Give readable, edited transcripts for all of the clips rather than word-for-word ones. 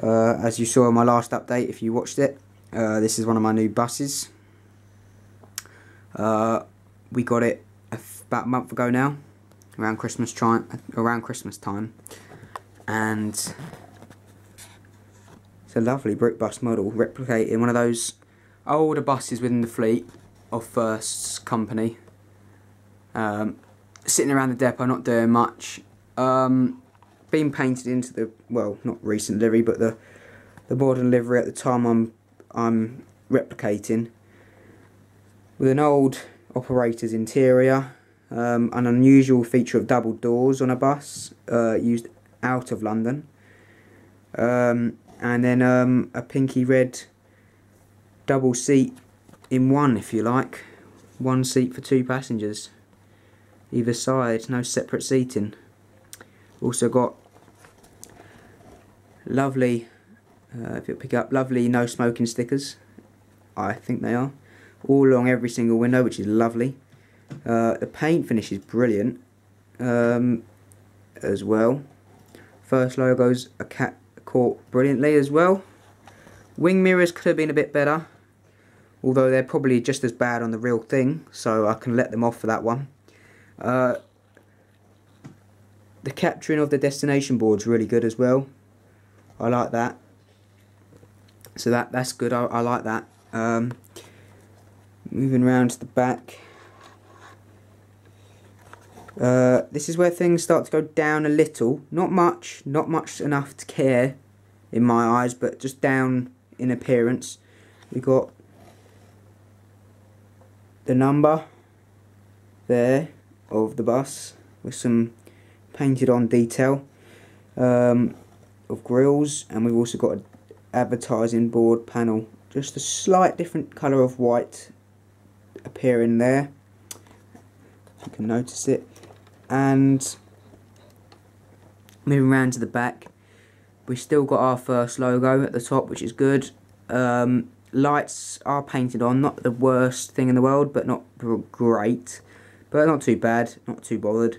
As you saw in my last update, if you watched it, this is one of my new buses. We got it about a month ago now, around Christmas time, and it's a lovely brick bus model, replicating one of those older buses within the fleet of First's company. Sitting around the depot, not doing much. Being painted into the, well, not recent livery, but the modern livery at the time I'm replicating, with an old operator's interior, an unusual feature of double doors on a bus used out of London, and then a pinky red double seat in one, if you like, one seat for 2 passengers either side, no separate seating. Also got lovely, if you pick up, lovely no smoking stickers, I think they are, all along every single window, which is lovely. The paint finish is brilliant as well. First logos are caught brilliantly as well. Wing mirrors could have been a bit better, although they're probably just as bad on the real thing, so I can let them off for that one. The capturing of the destination board's really good as well. I like that. So that's good. I like that. Moving around to the back. This is where things start to go down a little. Not much enough to care in my eyes, but just down in appearance. We got the number there of the bus with some painted on detail of grills, and we've also got an advertising board panel, just a slight different colour of white appearing there, you can notice it. And moving around to the back, we still got our First logo at the top, which is good. Lights are painted on, not the worst thing in the world, but not great, but not too bad, not too bothered.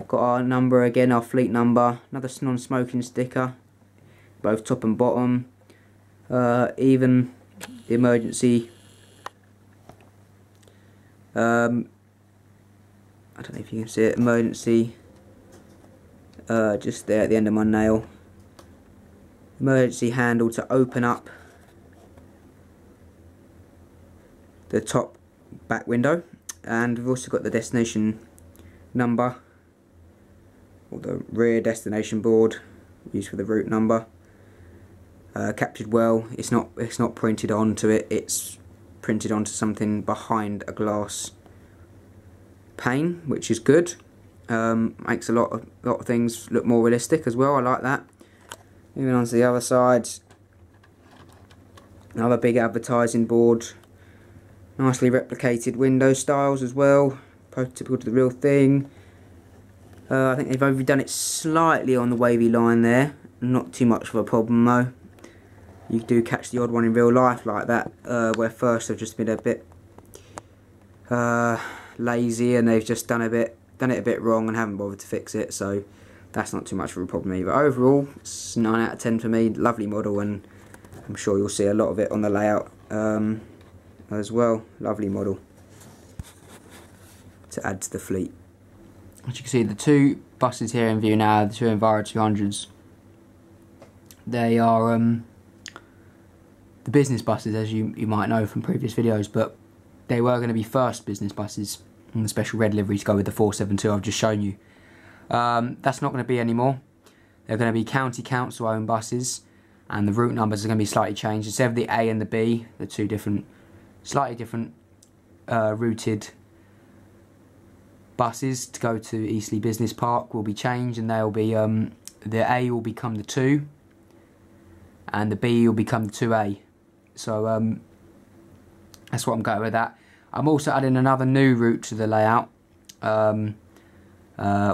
Got our number again, our fleet number, another non-smoking sticker, both top and bottom. Even the emergency, I don't know if you can see it, emergency, just there at the end of my nail. Emergency handle to open up the top back window, and we've also got the destination number, or the rear destination board used for the route number. Captured well. It's not printed onto it. It's printed onto something behind a glass pane, which is good. Makes a lot of things look more realistic as well. I like that. Moving on to the other side, another big advertising board, nicely replicated window styles as well, prototypical to the real thing. I think they've overdone it slightly on the wavy line there, not too much of a problem though. You do catch the odd one in real life like that, where First have just been a bit lazy, and they've just done it a bit wrong and haven't bothered to fix it, so that's not too much of a problem either. Overall, it's 9 out of 10 for me. Lovely model, and I'm sure you'll see a lot of it on the layout as well. Lovely model to add to the fleet. As you can see, the 2 buses here in view now, the 2 Enviro 200s, they are the business buses, as you might know from previous videos, but they were going to be First business buses, and the special red livery to go with the 472 I've just shown you. That's not going to be anymore. They're going to be county council owned buses, and the route numbers are going to be slightly changed. Instead of the A and the B, the 2 different, slightly different routed buses to go to Eastleigh Business Park will be changed, and they'll be the A will become the 2 and the B will become the 2A. So that's what I'm going with that. I'm also adding another new route to the layout,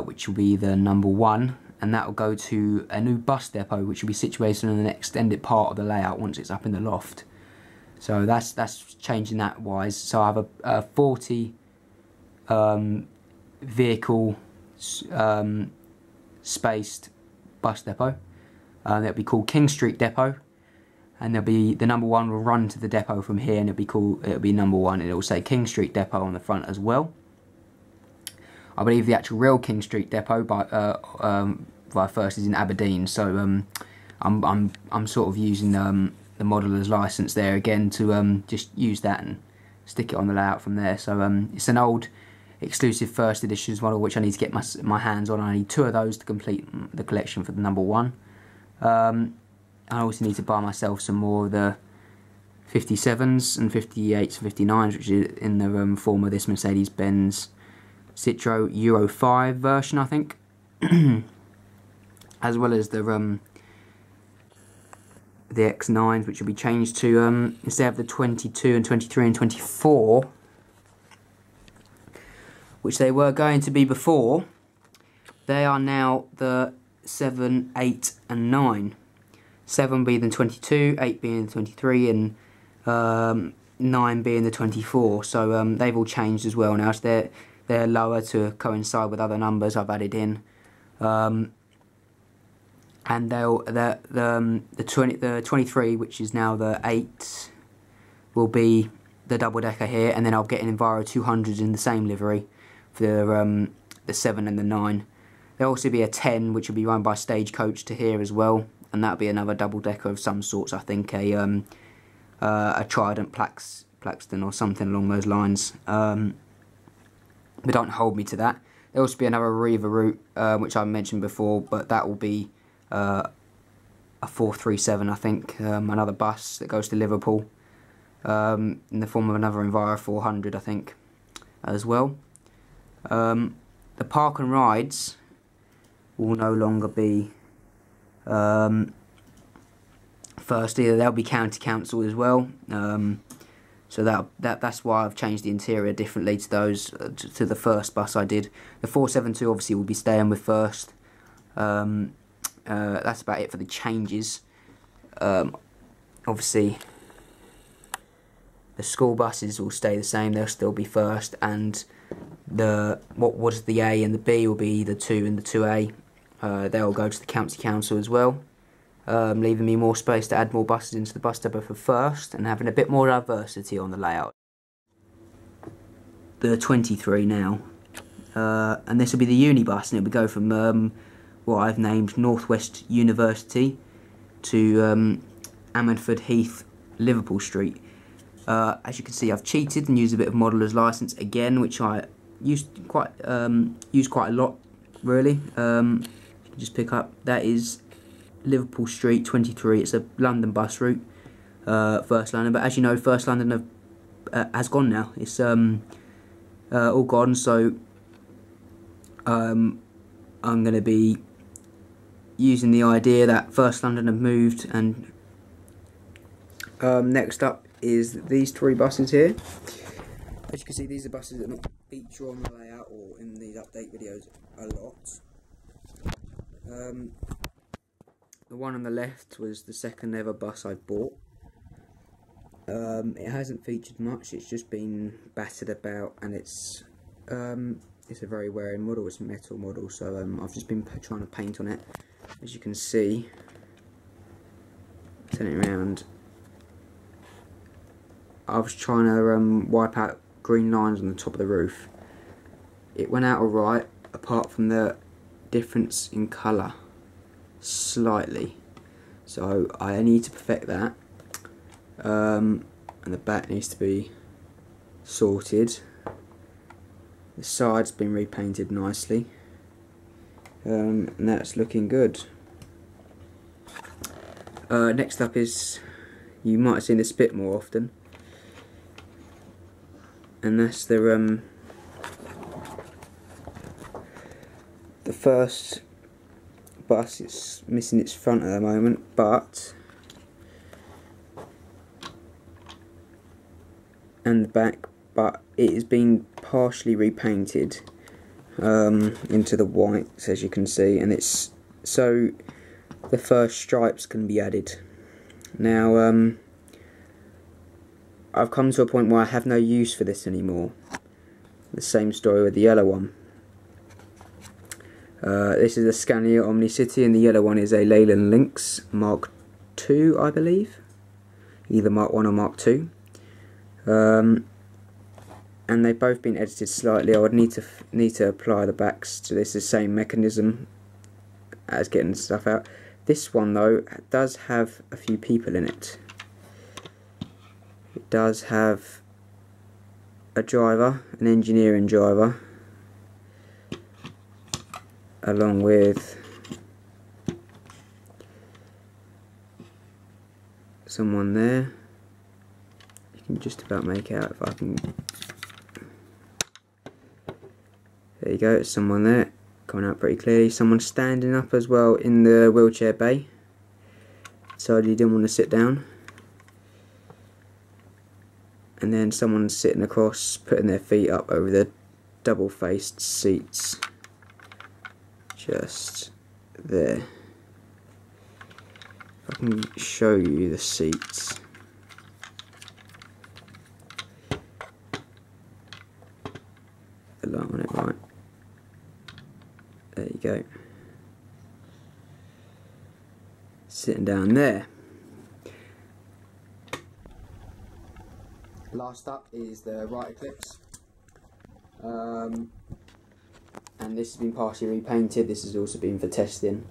which will be the number 1, and that will go to a new bus depot, which will be situated in an extended part of the layout once it's up in the loft. So that's changing that wise. So I have a 40 vehicle spaced bus depot, That'll be called King Street Depot, and there'll be the number 1 will run to the depot from here, and it'll be number 1, and it will say King Street Depot on the front as well. I believe the actual real King Street Depot by first is in Aberdeen, so I'm sort of using the modeller's license there again to just use that and stick it on the layout from there. So it's an old exclusive first editions model which I need to get my hands on. I need 2 of those to complete the collection for the number 1. I also need to buy myself some more of the 57s and 58s and 59s, which is in the form of this Mercedes-Benz Citroën Euro 5 version, I think. As well as the X9s, which will be changed to, instead of the 22 and 23 and 24, which they were going to be before, they are now the 7, 8 and 9. 7 being the 22, 8 being the 23, and 9 being the 24. So they've all changed as well now. So they're lower to coincide with other numbers I've added in. And the 23, which is now the 8, will be the double decker here, and then I'll get an Enviro 200s in the same livery for the 7 and the 9. There'll also be a 10, which will be run by Stagecoach to here as well, and that'll be another double decker of some sorts. I think a Trident Plaxton or something along those lines. But don't hold me to that. There'll also be another Riva route, which I mentioned before, but that will be a 437, I think, another bus that goes to Liverpool, in the form of another Enviro 400, I think, as well. The park and rides will no longer be first either. They'll be county council as well. So that's why I've changed the interior differently to those to the first bus I did. The 472 obviously will be staying with first. That's about it for the changes. Obviously the school buses will stay the same, they'll still be first, and what was the A and the B will be the 2 and the 2A. They'll go to the county council as well, leaving me more space to add more buses into the bus depot for first, and having a bit more diversity on the layout. The 23 now, and this will be the uni bus, and it will go from what I've named Northwest University to Ammanford Heath, Liverpool Street. As you can see, I've cheated and used a bit of modeller's license again, which I used quite a lot, really. You can just pick up, that is Liverpool Street 23. It's a London bus route, First London, but as you know, First London has gone now. It's all gone, so I'm going to be using the idea that First London have moved, and next up is these 3 buses here. As you can see, these are buses that not feature on the layout or in these update videos a lot. The one on the left was the second ever bus I bought. It hasn't featured much, it's just been battered about, and it's a very wearing model. It's a metal model, so I've just been trying to paint on it. As you can see, turn it around, I was trying to wipe out green lines on the top of the roof. It went out alright, apart from the difference in colour slightly, so I need to perfect that, and the back needs to be sorted. The side's been repainted nicely, and that's looking good. Next up is, you might have seen this bit more often, and that's the first bus. It's missing its front at the moment, and the back, but it has been partially repainted into the whites, as you can see, and it's so the first stripes can be added. Now I've come to a point where I have no use for this anymore. The same story with the yellow one. This is a Scania Omni-City, and the yellow one is a Leyland Lynx Mark II, I believe. Either Mark 1 or Mark 2. And they've both been edited slightly. I would need to apply the backs to this, the same mechanism as getting the stuff out. This one though does have a few people in it. It does have a driver, an engineering driver, along with someone there. You can just about make out if I can. There you go, it's someone there, coming out pretty clearly. Someone standing up as well in the wheelchair bay. Decided he didn't want to sit down. And then someone sitting across, putting their feet up over the double-faced seats. Just there. If I can show you the seats. The light on it, right. There you go. Sitting down there. Last up is the right eclipse. And this has been partially repainted. This has also been for testing.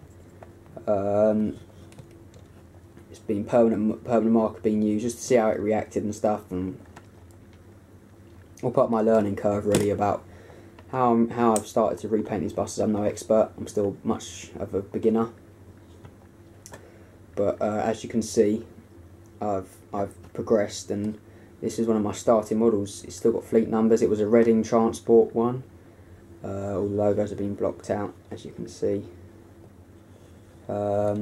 It's been permanent marker being used just to see how it reacted and stuff, and all part of my learning curve really about how I've started to repaint these buses. I'm no expert. I'm still much of a beginner. But as you can see, I've progressed, and this is one of my starting models. It's still got fleet numbers. It was a Reading Transport one. All the logos have been blocked out, as you can see. But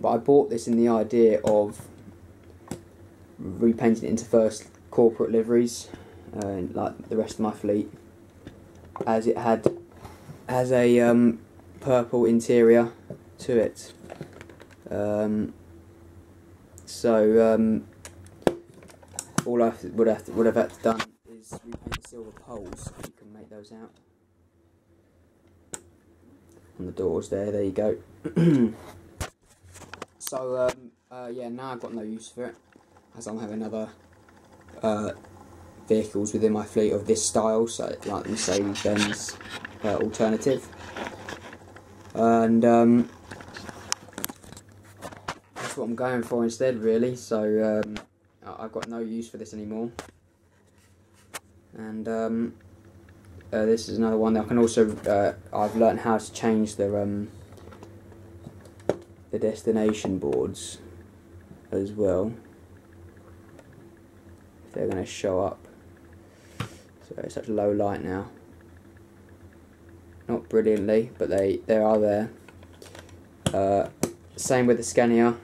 I bought this in the idea of repainting it into first corporate liveries, like the rest of my fleet, as it has a purple interior to it. All I would have had to done is repaint the silver poles. You can make those out on the doors there. There you go. So yeah, now I've got no use for it, as I'm having other vehicles within my fleet of this style, so like the Mercedes-Benz alternative, and that's what I'm going for instead, really. So I've got no use for this anymore, and this is another one that I can also I've learnt how to change the destination boards as well, if they're going to show up. So it's such low light now, not brilliantly, but they are there. Same with the Scania.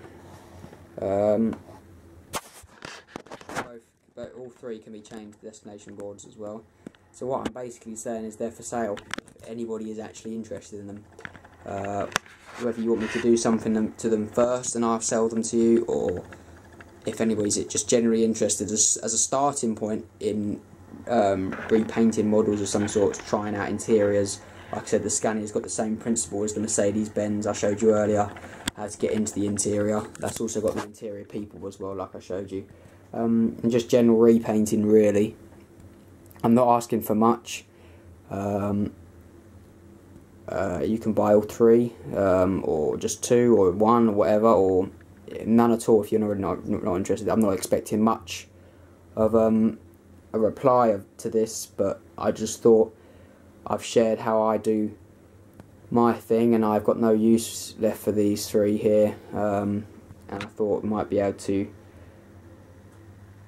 But all three can be changed to destination boards as well. So what I'm basically saying is they're for sale if anybody is actually interested in them. Whether you want me to do something to them first and I'll sell them to you, or if anybody's just generally interested as a starting point in repainting models of some sort, trying out interiors. Like I said, the Scania's got the same principle as the Mercedes-Benz I showed you earlier, how to get into the interior. That's also got the interior people as well, like I showed you. And just general repainting, really. I'm not asking for much. You can buy all three, or just two, or one, or whatever, or none at all if you're not interested. I'm not expecting much of a reply to this, but I just thought I've shared how I do my thing, and I've got no use left for these three here, and I thought I might be able to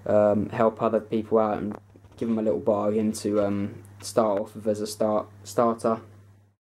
help other people out and give them a little bargain to start off with as a starter.